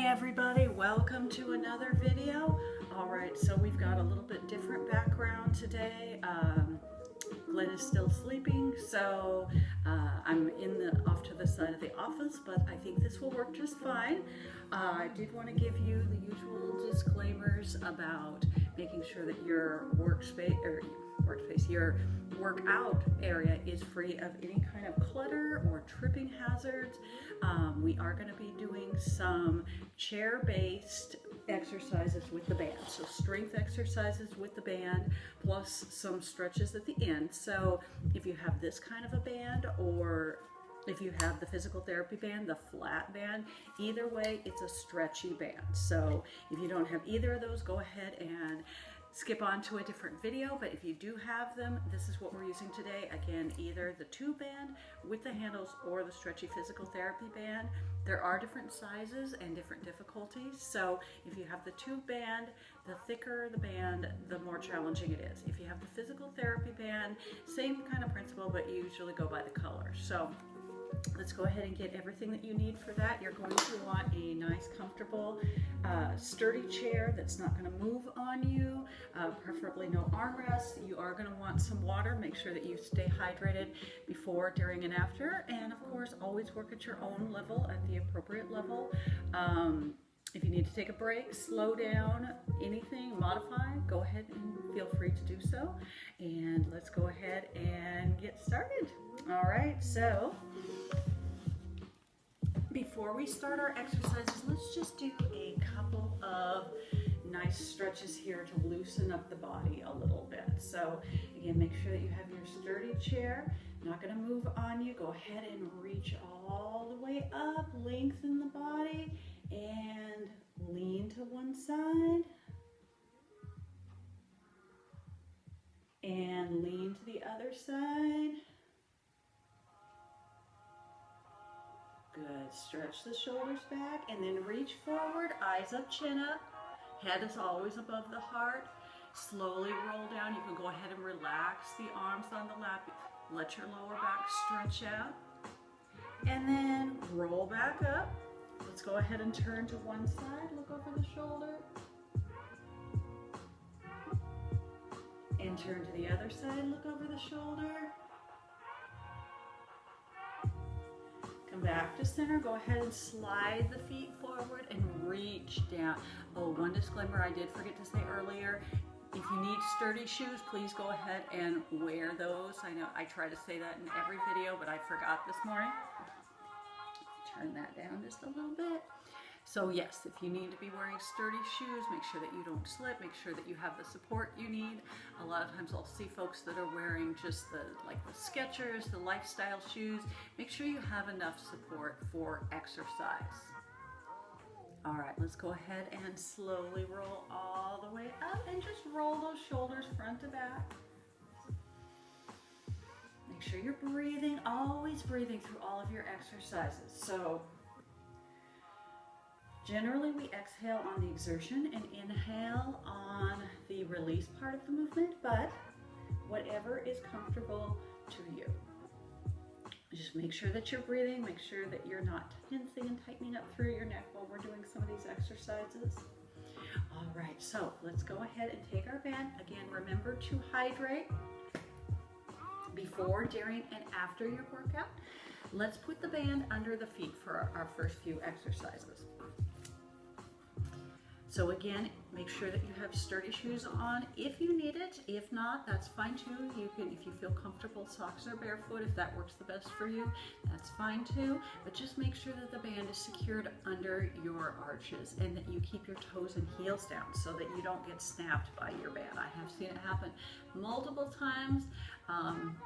everybody, welcome to another video. Alright, so we've got a little bit different background today. Glenn is still sleeping, so I'm off to the side of the office, but I think this will work just fine. I did want to give you the usual disclaimers about making sure that your your workout area is free of any kind of clutter or tripping hazards. We are going to be doing some chair-based exercises with the band, so strength exercises with the band plus some stretches at the end. So if you have this kind of a band, or if you have the physical therapy band, the flat band, either way it's a stretchy band. So if you don't have either of those, go ahead and skip on to a different video, but if you do have them, this is what we're using today. Again, either the tube band with the handles or the stretchy physical therapy band. There are different sizes and different difficulties, so if you have the tube band, the thicker the band, the more challenging it is. If you have the physical therapy band, same kind of principle, but you usually go by the color. So let's go ahead and get everything that you need for that. You're going to want a nice, comfortable, sturdy chair that's not going to move on you, preferably no armrest. You are going to want some water. Make sure that you stay hydrated before, during, and after. And of course, always work at your own level, at the appropriate level. If you need to take a break, slow down, anything, modify, go ahead and feel free to do so. And let's go ahead and get started. All right, so before we start our exercises, let's just do a couple of nice stretches here to loosen up the body a little bit. So again, make sure that you have your sturdy chair, not going to move on you. Go ahead and reach all the way up, lengthen the body, and lean to one side, and lean to the other side. Good. Stretch the shoulders back and then reach forward, eyes up, chin up. Head is always above the heart. Slowly roll down. You can go ahead and relax the arms on the lap. Let your lower back stretch out. And then roll back up. Let's go ahead and turn to one side. Look over the shoulder. And turn to the other side. Look over the shoulder. Come back to center. Go ahead and slide the feet forward and reach down. Oh, one disclaimer I did forget to say earlier. If you need sturdy shoes, please go ahead and wear those. I know I try to say that in every video, but I forgot this morning. Turn that down just a little bit. So yes, if you need to be wearing sturdy shoes, make sure that you don't slip, make sure that you have the support you need. A lot of times I'll see folks that are wearing just the Skechers, the lifestyle shoes. Make sure you have enough support for exercise. All right, let's go ahead and slowly roll all the way up and just roll those shoulders front to back. Make sure you're breathing, always breathing through all of your exercises. So generally we exhale on the exertion and inhale on the release part of the movement, but whatever is comfortable to you. Just make sure that you're breathing, make sure that you're not tensing and tightening up through your neck while we're doing some of these exercises. All right, so let's go ahead and take our band. Again, remember to hydrate before, during, and after your workout. Let's put the band under the feet for our first few exercises. So again, make sure that you have sturdy shoes on if you need it. If not, that's fine too. You can, if you feel comfortable, socks or barefoot, if that works the best for you, that's fine too. But just make sure that the band is secured under your arches and that you keep your toes and heels down so that you don't get snapped by your band. I have seen it happen multiple times.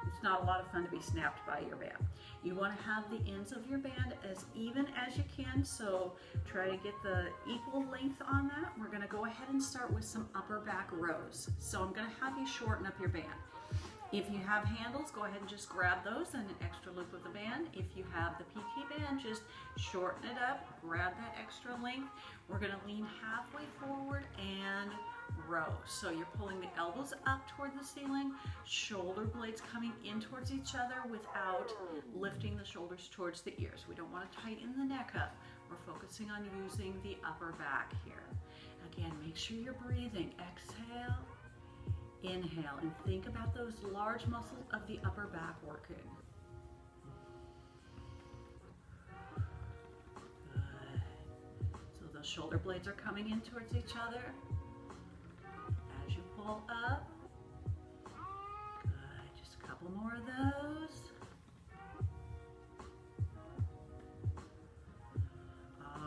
It's not a lot of fun to be snapped by your band. You want to have the ends of your band as even as you can, so try to get the equal length on that. We're going to go ahead and start with some upper back rows. So I'm going to have you shorten up your band. If you have handles, go ahead and just grab those and an extra loop of the band. If you have the PT band, just shorten it up, grab that extra length. We're going to lean halfway forward and row. So you're pulling the elbows up toward the ceiling, shoulder blades coming in towards each other without lifting the shoulders towards the ears. We don't want to tighten the neck up. We're focusing on using the upper back here. Again, make sure you're breathing. Exhale, inhale, and think about those large muscles of the upper back working. Good. So those shoulder blades are coming in towards each other. As you pull up. Good. Just a couple more of those.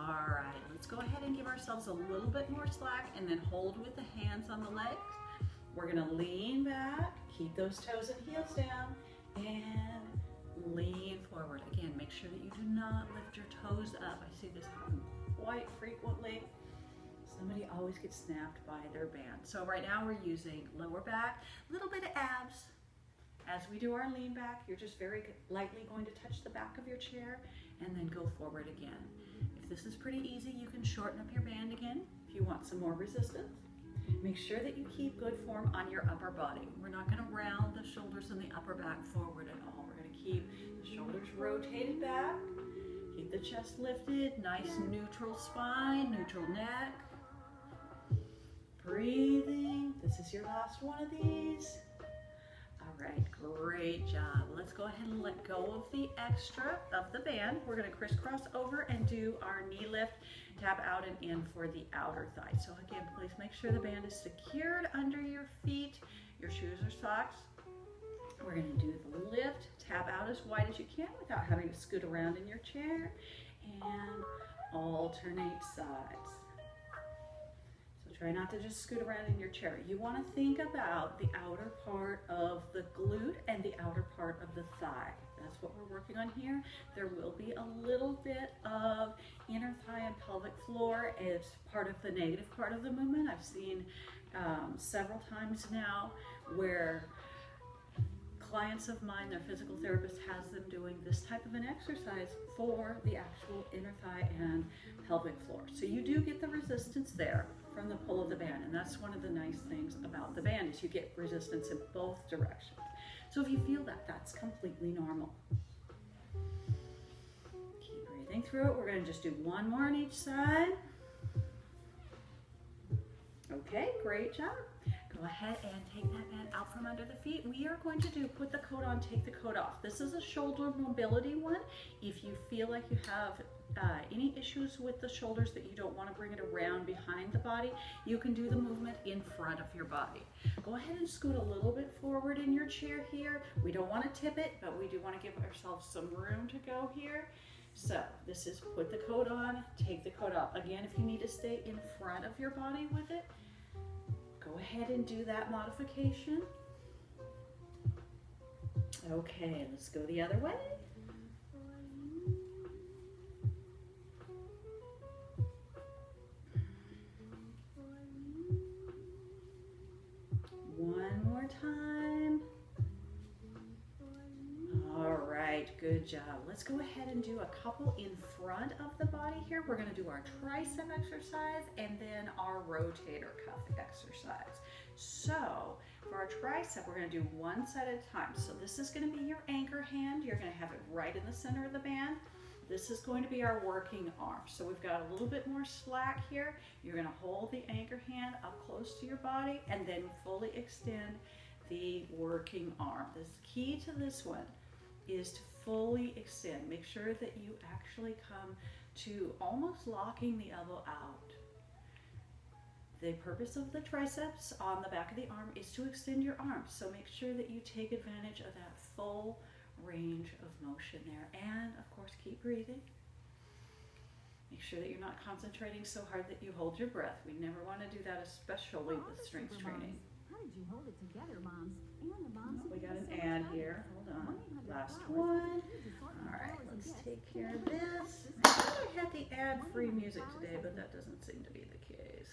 All right, let's go ahead and give ourselves a little bit more slack and then hold with the hands on the legs. We're gonna lean back, keep those toes and heels down, and lean forward. Again, make sure that you do not lift your toes up. I see this happen quite frequently. Somebody always gets snapped by their band. So right now we're using lower back, a little bit of abs. As we do our lean back, you're just very lightly going to touch the back of your chair and then go forward again. If this is pretty easy, you can shorten up your band again if you want some more resistance. Make sure that you keep good form on your upper body. We're not going to round the shoulders and the upper back forward at all. We're going to keep the shoulders rotated back, keep the chest lifted, nice neutral spine, neutral neck. Breathing. This is your last one of these. All right, great job. Let's go ahead and let go of the extra of the band. We're going to crisscross over and do our knee lift, tap out and in for the outer thigh. So again, please make sure the band is secured under your feet, your shoes or socks. We're going to do the lift, tap out as wide as you can without having to scoot around in your chair, and alternate sides. Try not to just scoot around in your chair. You want to think about the outer part of the glute and the outer part of the thigh. That's what we're working on here. There will be a little bit of inner thigh and pelvic floor as part of the negative part of the movement. I've seen several times now where clients of mine, their physical therapist has them doing this type of an exercise for the actual inner thigh and pelvic floor. So you do get the resistance there from the pull of the band, and that's one of the nice things about the band is you get resistance in both directions. So if you feel that, that's completely normal. Keep breathing through it. We're going to just do one more on each side. Okay, great job. Go ahead and take that band out from under the feet. We are going to do put the coat on, take the coat off. This is a shoulder mobility one. If you feel like you have any issues with the shoulders that you don't want to bring it around behind the body, you can do the movement in front of your body. Go ahead and scoot a little bit forward in your chair here. We don't want to tip it, but we do want to give ourselves some room to go here. So this is put the coat on, take the coat off. Again, if you need to stay in front of your body with it, go ahead and do that modification. Okay, let's go the other way. One more time. All right, good job. Let's go ahead and do a couple in front of the body here. We're going to do our tricep exercise and then our rotator cuff exercise. So for our tricep, we're going to do one side at a time. So this is going to be your anchor hand. You're going to have it right in the center of the band. This is going to be our working arm. So we've got a little bit more slack here. You're going to hold the anchor hand up close to your body and then fully extend the working arm. The key to this one is to fully extend. Make sure that you actually come to almost locking the elbow out. The purpose of the triceps on the back of the arm is to extend your arms. So make sure that you take advantage of that full range of motion there. And of course, keep breathing. Make sure that you're not concentrating so hard that you hold your breath. We never want to do that, especially with strength training. How did you hold it together, moms? And the moms. We got an ad here. Hold on. Last one. All right, let's take care of this. I thought I had the ad-free music today, but that doesn't seem to be the case.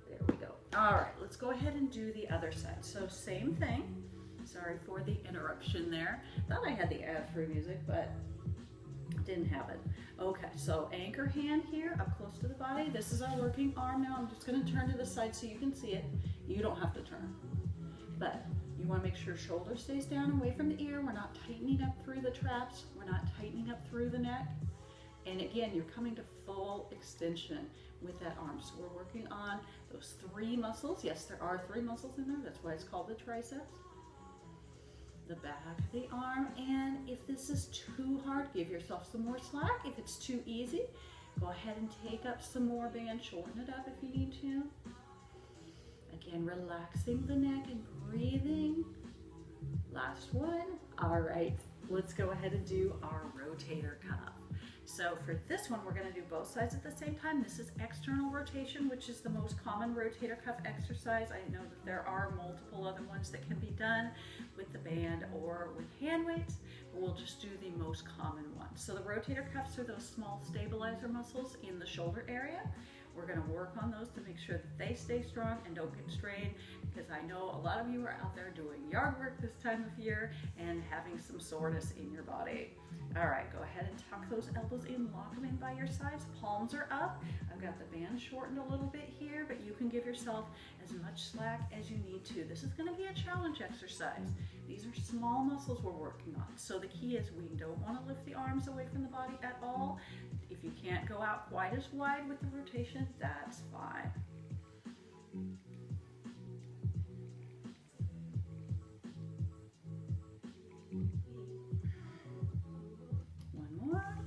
There we go. All right, let's go ahead and do the other side. So same thing. Sorry for the interruption there. Thought I had the ad-free music, but didn't have it. Okay, so anchor hand here up close to the body. This is our working arm now. I'm just going to turn to the side so you can see it. You don't have to turn. But You want to make sure shoulder stays down away from the ear. We're not tightening up through the traps. We're not tightening up through the neck. And again, you're coming to full extension with that arm. So we're working on those 3 muscles. Yes, there are 3 muscles in there. That's why it's called the triceps. The back of the arm. And if this is too hard, give yourself some more slack. If it's too easy, go ahead and take up some more band. Shorten it up if you need to. Again, relaxing the neck and breathing. Last one. All right, let's go ahead and do our rotator cuff. So for this one, we're going to do both sides at the same time. This is external rotation, which is the most common rotator cuff exercise. I know that there are multiple other ones that can be done with the band or with hand weights, but we'll just do the most common one. So the rotator cuffs are those small stabilizer muscles in the shoulder area. We're going to work on those to make sure that they stay strong and don't get strained, because I know a lot of you are out there doing yard work this time of year and having some soreness in your body. All right, go ahead and tuck those elbows in, lock them in by your sides, palms are up. I've got the band shortened a little bit here, but you can give yourself as much slack as you need to. This is going to be a challenge exercise. These are small muscles we're working on. So the key is we don't want to lift the arms away from the body at all. If you can't go out quite as wide with the rotation, that's fine. One more.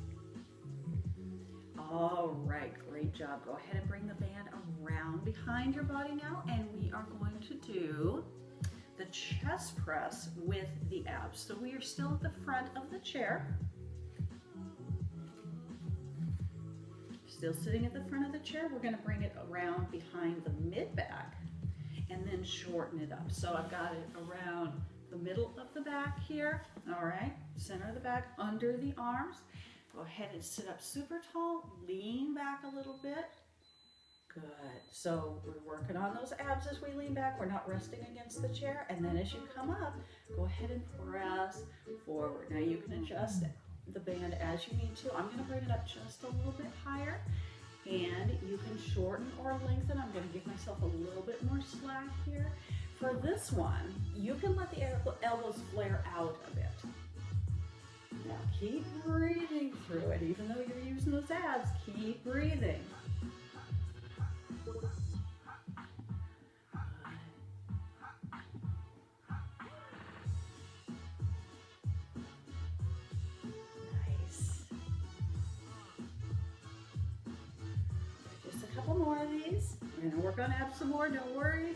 All right, great job. Go ahead and bring the band around behind your body now, and we are going to do the chest press with the abs. So we are still at the front of the chair. Still sitting at the front of the chair. We're going to bring it around behind the mid back and then shorten it up. So I've got it around the middle of the back here. All right, center of the back, under the arms. Go ahead and sit up super tall, lean back a little bit. Good. So we're working on those abs as we lean back. We're not resting against the chair. And then as you come up, go ahead and press forward. Now you can adjust the band as you need to. I'm going to bring it up just a little bit higher, and you can shorten or lengthen. I'm going to give myself a little bit more slack here. For this one, you can let the elbows flare out a bit. Now keep breathing through it. Even though you're using those abs, keep breathing. Couple more of these. We're going to work on abs some more, don't worry.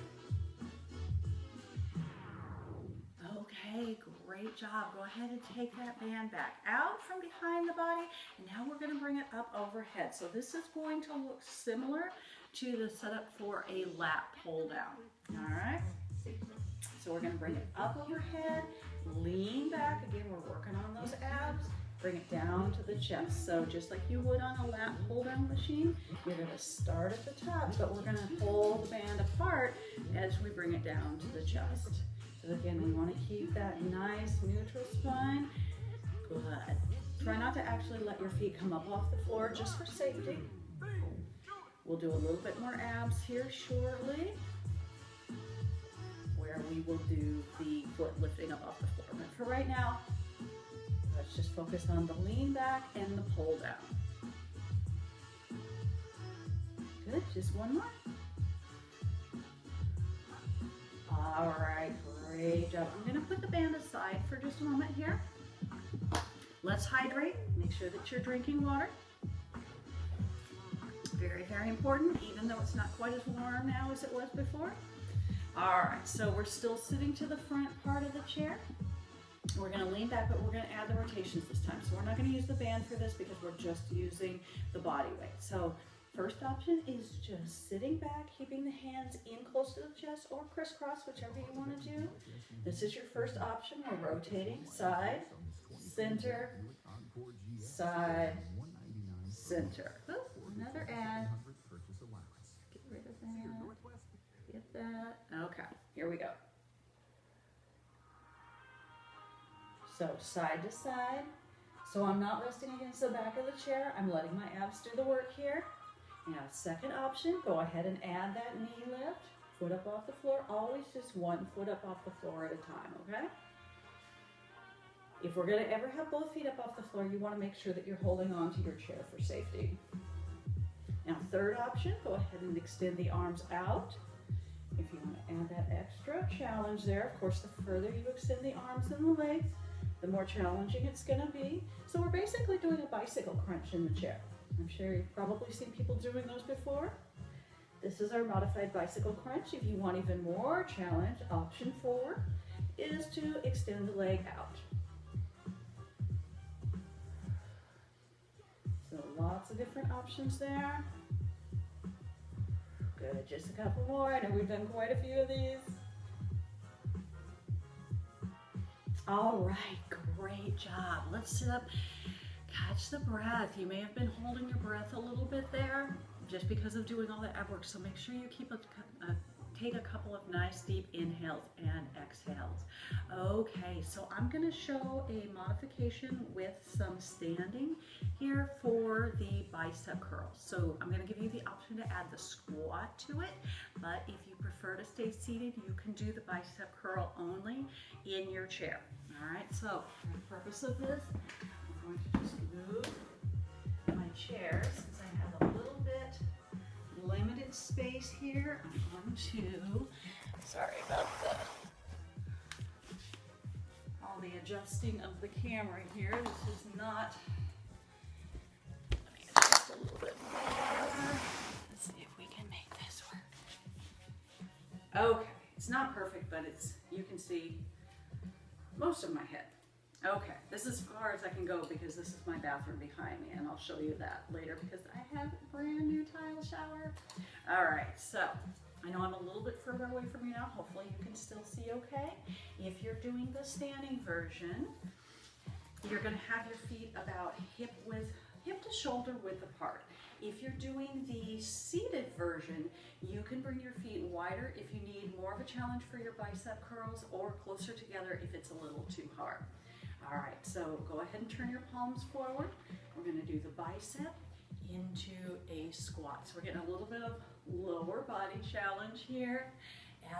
Okay, great job. Go ahead and take that band back out from behind the body, and now we're going to bring it up overhead. So this is going to look similar to the setup for a lat pull down. All right. So we're going to bring it up overhead, lean back. Again, we're working on those abs. Bring it down to the chest. So just like you would on a lat pull down machine, you're going to start at the top, but we're going to pull the band apart as we bring it down to the chest. So again, we want to keep that nice neutral spine. Good. Try not to actually let your feet come up off the floor, just for safety. We'll do a little bit more abs here shortly, where we will do the foot lifting up off the floor. But for right now, let's just focus on the lean back and the pull down. Good, just one more. All right, great job. I'm gonna put the band aside for just a moment here. Let's hydrate, make sure that you're drinking water. Very, very important, even though it's not quite as warm now as it was before. All right, so we're still sitting to the front part of the chair. We're going to lean back, but we're going to add the rotations this time. So we're not going to use the band for this because we're just using the body weight. So first option is just sitting back, keeping the hands in close to the chest or crisscross, whichever you want to do. This is your first option. We're rotating side, center, side, center. Oh, another add. Get rid of that. Get that. Okay, here we go. So side to side. So I'm not resting against the back of the chair. I'm letting my abs do the work here. Now, second option, go ahead and add that knee lift foot up off the floor. Always just 1 foot up off the floor at a time, okay? If we're gonna ever have both feet up off the floor, you wanna make sure that you're holding on to your chair for safety. Now, third option, go ahead and extend the arms out. If you wanna add that extra challenge there, of course, the further you extend the arms and the legs, the more challenging it's gonna be. So we're basically doing a bicycle crunch in the chair. I'm sure you've probably seen people doing those before. This is our modified bicycle crunch. If you want even more challenge, option 4 is to extend the leg out. So lots of different options there. Good, just a couple more. I know we've done quite a few of these. All right, great job. Let's sit up, catch the breath. You may have been holding your breath a little bit there just because of doing all the ab work. So make sure you take a couple of nice deep inhales and exhales. Okay, so I'm gonna show a modification with some standing here for the bicep curls. So I'm gonna give you the option to add the squat to it, but if you prefer to stay seated, you can do the bicep curl only in your chair. All right, so for the purpose of this, I'm going to just move my chair since I have a little bit limited space here. I'm going to, sorry about all the adjusting of the camera here. This is not, let me adjust a little bit more. Let's see if we can make this work. Okay, it's not perfect, but it's, you can see most of my head. Okay, this is as far as I can go because this is my bathroom behind me, and I'll show you that later because I have a brand new tile shower. All right, so I know I'm a little bit further away from you now. Hopefully you can still see okay. If you're doing the standing version, you're gonna have your feet about hip to shoulder width apart. If you're doing the seated version, you can bring your feet wider if you need more of a challenge for your bicep curls, or closer together if it's a little too hard. All right, so go ahead and turn your palms forward. We're gonna do the bicep into a squat. So we're getting a little bit of lower body challenge here.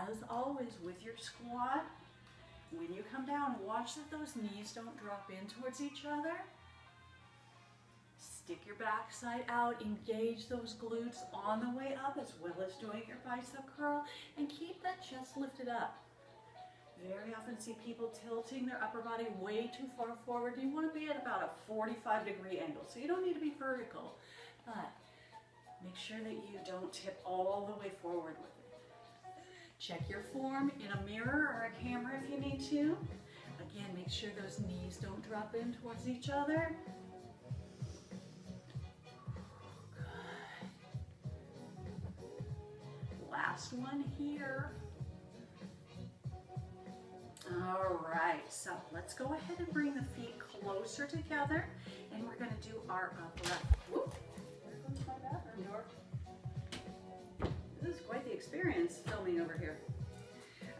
As always with your squat, when you come down, watch that those knees don't drop in towards each other. Stick your backside out, engage those glutes on the way up as well as doing your bicep curl, and keep that chest lifted up. Very often see people tilting their upper body way too far forward. You want to be at about a 45-degree angle, so you don't need to be vertical, but make sure that you don't tip all the way forward with it. Check your form in a mirror or a camera if you need to. Again, make sure those knees don't drop in towards each other. Last one here. All right, so let's go ahead and bring the feet closer together, and we're going to do our breath. Whoop, there goes my bathroom door. This is quite the experience filming over here.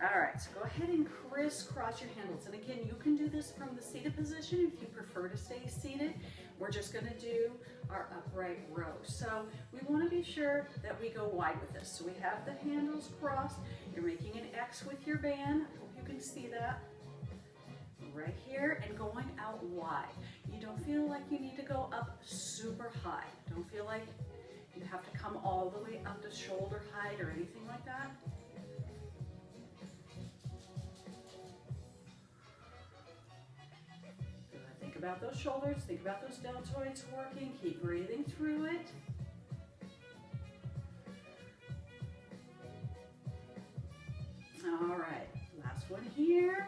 All right, so go ahead and crisscross your handles. And again, you can do this from the seated position if you prefer to stay seated. We're just going to do our upright row. So we want to be sure that we go wide with this. So we have the handles crossed. You're making an X with your band. I hope you can see that. Right here, and going out wide. You don't feel like you need to go up super high. Don't feel like you have to come all the way up to shoulder height or anything like that. Think about those shoulders, think about those deltoids working, keep breathing through it. All right, last one here.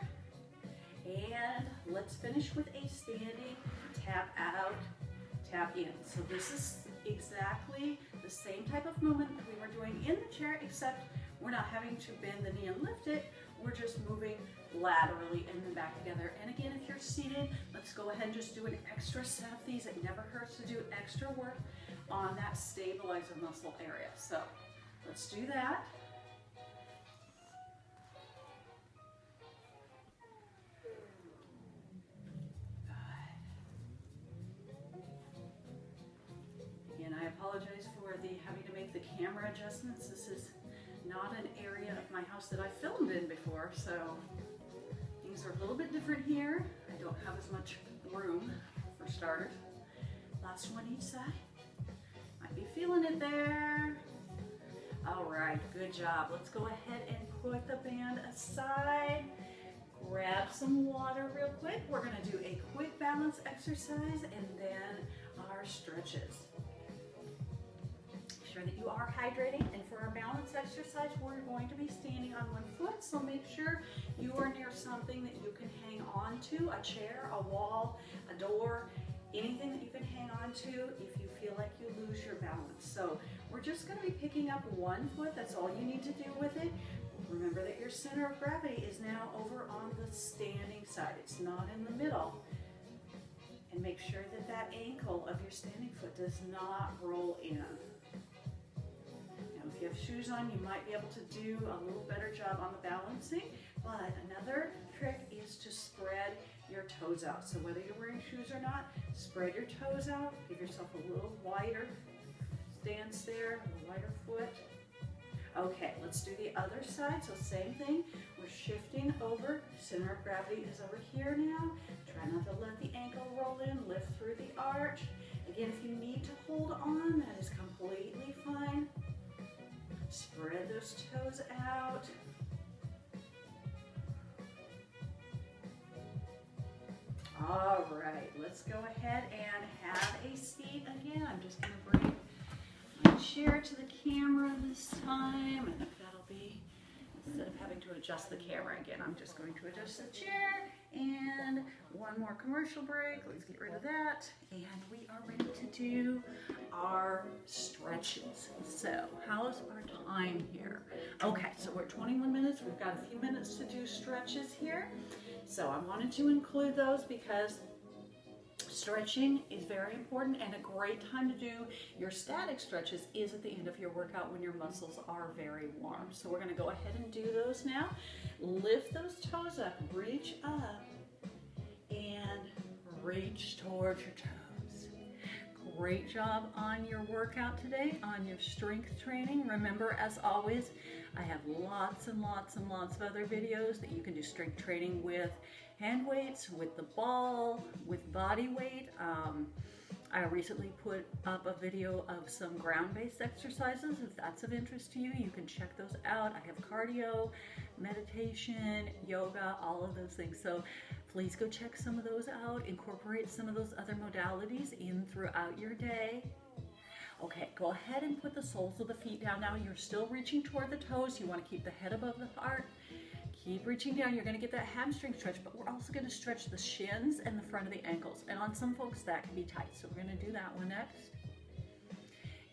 And let's finish with a standing tap out, tap in. So this is exactly the same type of movement that we were doing in the chair, except we're not having to bend the knee and lift it. We're just moving laterally and then back together. And again, if you're seated, let's go ahead and just do an extra set of these. It never hurts to do extra work on that stabilizer muscle area. So let's do that. Again, I apologize for having to make the camera adjustments. This is not an area of my house that I filmed in before, so things are a little bit different here. I don't have as much room for starters. Last one each side. Might be feeling it there. All right, good job. Let's go ahead and put the band aside. Grab some water real quick. We're gonna do a quick balance exercise and then our stretches. Make sure that you are hydrating, and for our balance exercise, we're going to be standing on one foot, so make sure you are near something that you can hang on to, a chair, a wall, a door, anything that you can hang on to if you feel like you lose your balance. So we're just going to be picking up one foot. That's all you need to do with it. Remember that your center of gravity is now over on the standing side. It's not in the middle. And make sure that that ankle of your standing foot does not roll in. Now, if you have shoes on, you might be able to do a little better job on the balancing. But another trick is to spread your toes out. So whether you're wearing shoes or not, spread your toes out. Give yourself a little wider stance there, a wider foot. Okay, let's do the other side. So same thing, we're shifting over. Center of gravity is over here now. Try not to let the ankle roll in, lift through the arch. Again, if you need to hold on, that is completely fine. Spread those toes out. All right, let's go ahead and have a seat again. I'm just gonna bring my chair to the camera this time, and if that'll be, instead of having to adjust the camera again, I'm just going to adjust the chair. And one more commercial break. Let's get rid of that. And we are ready to do our stretches. So how's our time here? Okay, so we're at 21 minutes. We've got a few minutes to do stretches here. So I wanted to include those because stretching is very important, and a great time to do your static stretches is at the end of your workout when your muscles are very warm. So we're going to go ahead and do those now. Lift those toes up, reach up, and reach towards your toes. Great job on your workout today, on your strength training. Remember, as always, I have lots and lots and lots of other videos that you can do strength training with hand weights, with the ball, with body weight. I recently put up a video of some ground-based exercises. If that's of interest to you, you can check those out. I have cardio, meditation, yoga, all of those things. So please go check some of those out. Incorporate some of those other modalities in throughout your day. Okay, go ahead and put the soles of the feet down now. You're still reaching toward the toes. You want to keep the head above the heart. Keep reaching down. You're going to get that hamstring stretch, but we're also going to stretch the shins and the front of the ankles. And on some folks, that can be tight. So we're going to do that one next.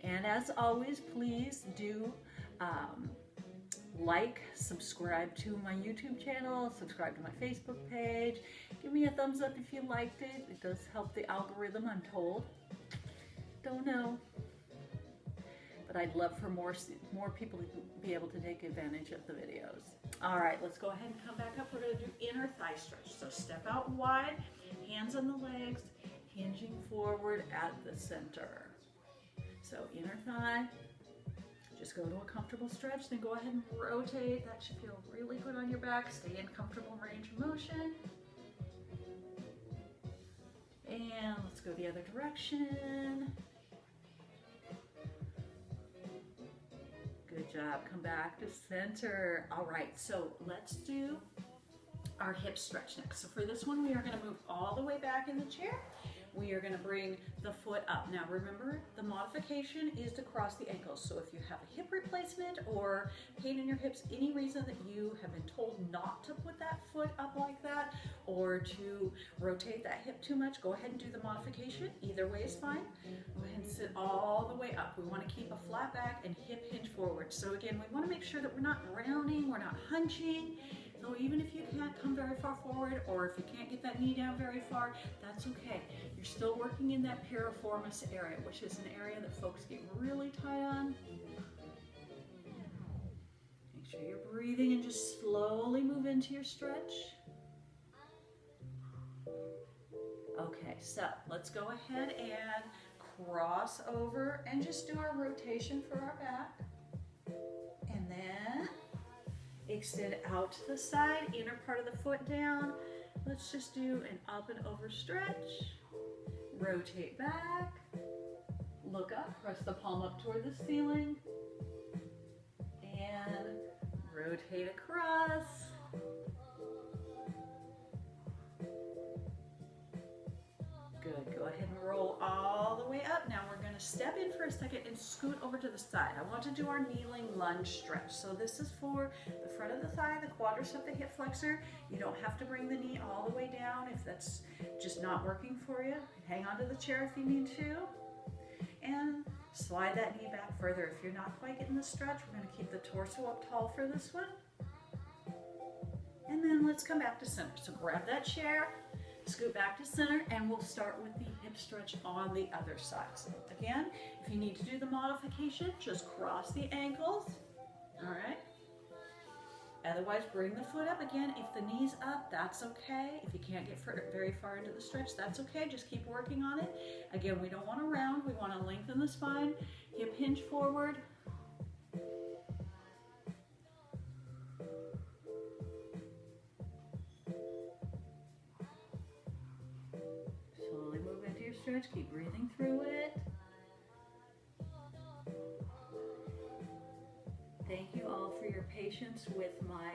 And as always, please do like, subscribe to my YouTube channel, subscribe to my Facebook page. Give me a thumbs up if you liked it. It does help the algorithm, I'm told. Don't know. But I'd love for more people to be able to take advantage of the videos. All right, let's go ahead and come back up. We're going to do inner thigh stretch. So step out wide, hands on the legs, hinging forward at the center. So inner thigh, just go to a comfortable stretch, then go ahead and rotate. That should feel really good on your back. Stay in comfortable range of motion. And let's go the other direction. Good job. Come back to center. All right, so let's do our hip stretch next. So for this one, we are going to move all the way back in the chair. We are going to bring the foot up. Now remember, the modification is to cross the ankles. So if you have a hip replacement or pain in your hips, any reason that you have been told not to put that foot up like that or to rotate that hip too much, go ahead and do the modification. Either way is fine. Go ahead and sit all the way up. We want to keep a flat back and hip hinge forward. So again, we want to make sure that we're not rounding, we're not hunching. So even if you can't come very far forward, or if you can't get that knee down very far, that's okay. You're still working in that piriformis area, which is an area that folks get really tight on. Make sure you're breathing and just slowly move into your stretch. Okay, so let's go ahead and cross over and just do our rotation for our back. And then extend out to the side, inner part of the foot down. Let's just do an up and over stretch. Rotate back. Look up, press the palm up toward the ceiling. And rotate across. Good, go ahead and roll all the way up. Now we're gonna step in for a second and scoot over to the side. I want to do our kneeling lunge stretch. So this is for the front of the thigh, the quadricep, the hip flexor. You don't have to bring the knee all the way down if that's just not working for you. Hang on to the chair if you need to. And slide that knee back further. If you're not quite getting the stretch, we're gonna keep the torso up tall for this one. And then let's come back to center. So grab that chair, scoot back to center, and we'll start with the hip stretch on the other side. So again, if you need to do the modification, just cross the ankles, all right? Otherwise, bring the foot up. Again, if the knee's up, that's okay. If you can't get very far into the stretch, that's okay. Just keep working on it. Again, we don't want to round. We want to lengthen the spine. Hip hinge forward. Slowly move into your stretch. Keep breathing through it. Thank you all for your patience with my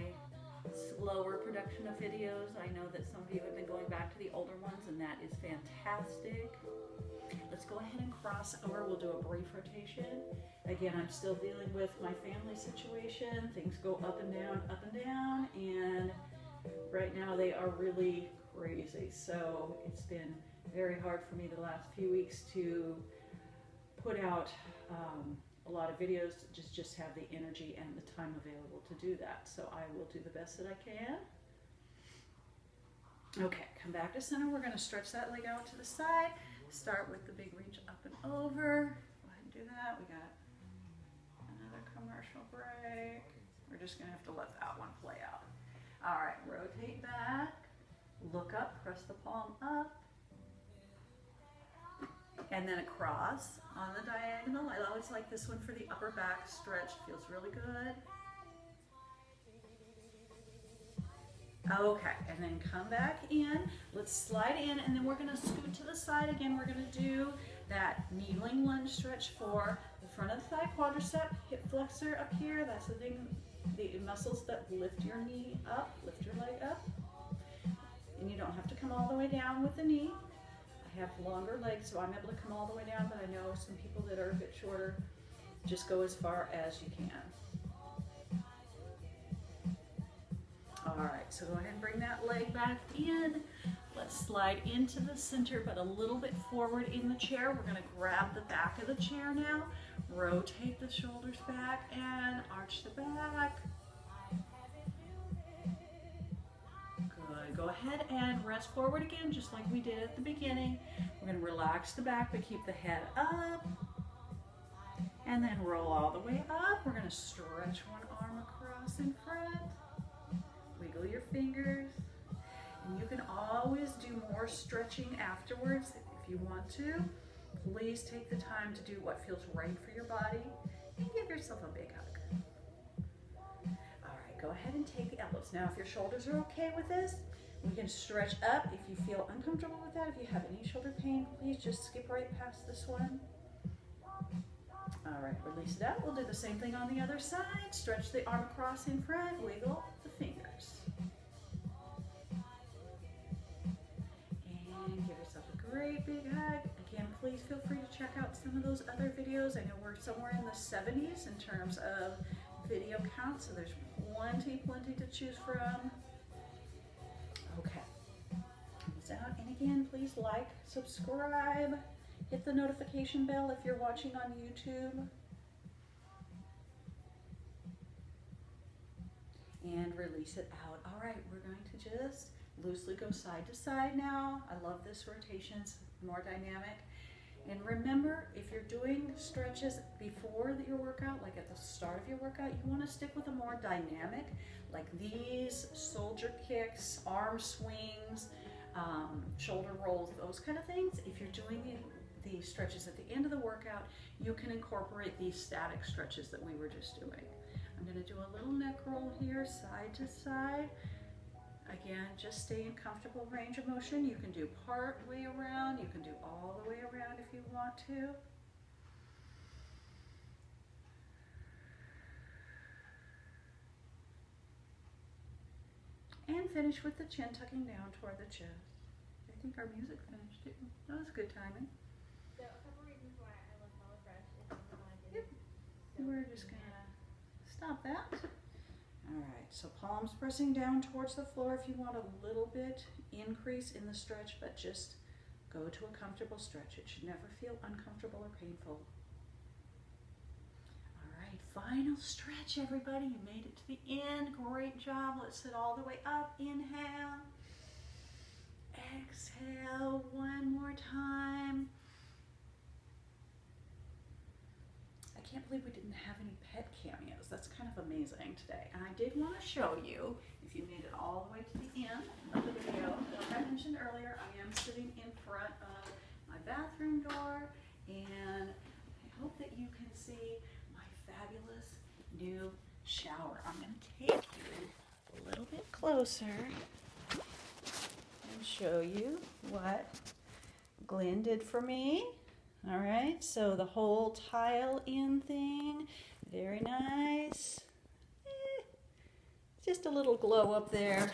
slower production of videos. I know that some of you have been going back to the older ones, and that is fantastic. Let's go ahead and cross over. We'll do a brief rotation. Again, I'm still dealing with my family situation. Things go up and down, and right now they are really crazy. So it's been very hard for me the last few weeks to put out a lot of videos, just have the energy and the time available to do that. So I will do the best that I can. Okay, come back to center. We're gonna stretch that leg out to the side. Start with the big reach up and over. Go ahead and do that. We got another commercial break. We're just gonna have to let that one play out. All right, rotate back, look up, press the palm up, and then across on the diagonal. I always like this one for the upper back stretch. Feels really good. Okay, and then come back in. Let's slide in, and then we're gonna scoot to the side again. We're gonna do that kneeling lunge stretch for the front of the thigh, quadricep, hip flexor up here. That's the thing, the muscles that lift your knee up, lift your leg up. And you don't have to come all the way down with the knee. I have longer legs, so I'm able to come all the way down, but I know some people that are a bit shorter, just go as far as you can. All right, so go ahead and bring that leg back in. Let's slide into the center, but a little bit forward in the chair. We're gonna grab the back of the chair now, rotate the shoulders back and arch the back. Good, go ahead and rest forward again, just like we did at the beginning. We're gonna relax the back, but keep the head up. And then roll all the way up. We're gonna stretch one arm across in front. Wiggle your fingers. And you can always do more stretching afterwards if you want to. Please take the time to do what feels right for your body and give yourself a big hug. All right, go ahead and take the elbows. Now, if your shoulders are okay with this, we can stretch up. If you feel uncomfortable with that, if you have any shoulder pain, please just skip right past this one. All right, release it out. We'll do the same thing on the other side. Stretch the arm across in front, wiggle the fingers. And give yourself a great big hug. Again, please feel free to check out some of those other videos. I know we're somewhere in the 70s in terms of video count, so there's plenty to choose from. Okay, thumbs out. And again, please like, subscribe, hit the notification bell if you're watching on YouTube. And release it out. All right, we're going to just loosely go side to side now. I love this rotation, it's more dynamic. And remember, if you're doing stretches before your workout, like at the start of your workout, you want to stick with a more dynamic, like these soldier kicks, arm swings, shoulder rolls, those kind of things. If you're doing the stretches at the end of the workout, you can incorporate these static stretches that we were just doing. I'm going to do a little neck roll here, side to side. Again, just stay in comfortable range of motion. You can do part way around. You can do all the way around if you want to. And finish with the chin tucking down toward the chest. I think our music finished too. That was good timing. So a couple reasons why I love Follow Fresh is number one, I Yep. didn't. So We're just gonna stop that. All right, so palms pressing down towards the floor. If you want a little bit increase in the stretch, but just go to a comfortable stretch. It should never feel uncomfortable or painful. All right, final stretch, everybody. You made it to the end. Great job. Let's sit all the way up. Inhale. Exhale one more time. I can't believe we didn't have any pet cameos. That's kind of amazing today. And I did want to show you, if you made it all the way to the end of the video, like I mentioned earlier, I am sitting in front of my bathroom door, and I hope that you can see my fabulous new shower. I'm going to take you a little bit closer and show you what Glenn did for me. All right, so the whole tile in thing, very nice. Just a little glow up there.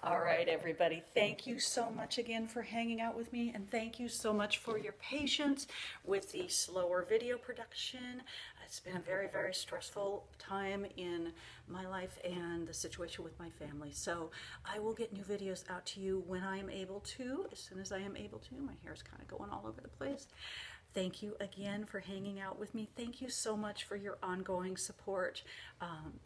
All right, everybody, thank you so much again for hanging out with me, and thank you so much for your patience with the slower video production. It's been a very, very stressful time in my life and the situation with my family. So I will get new videos out to you when I am able to, as soon as I am able to. My hair's kind of going all over the place. Thank you again for hanging out with me. Thank you so much for your ongoing support.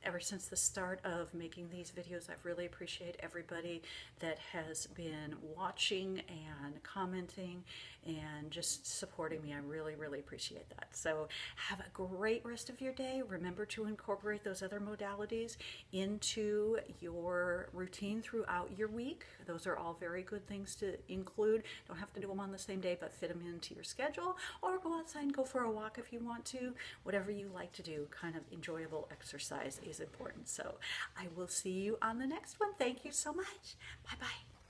Ever since the start of making these videos, I've really appreciated everybody that has been watching and commenting and just supporting me. I really, really appreciate that. So have a great rest of your day. Remember to incorporate those other modalities into your routine throughout your week. Those are all very good things to include. Don't have to do them on the same day, but fit them into your schedule, or go outside and go for a walk if you want to. Whatever you like to do, kind of enjoyable exercise is important. So I will see you on the next one. Thank you so much. Bye-bye.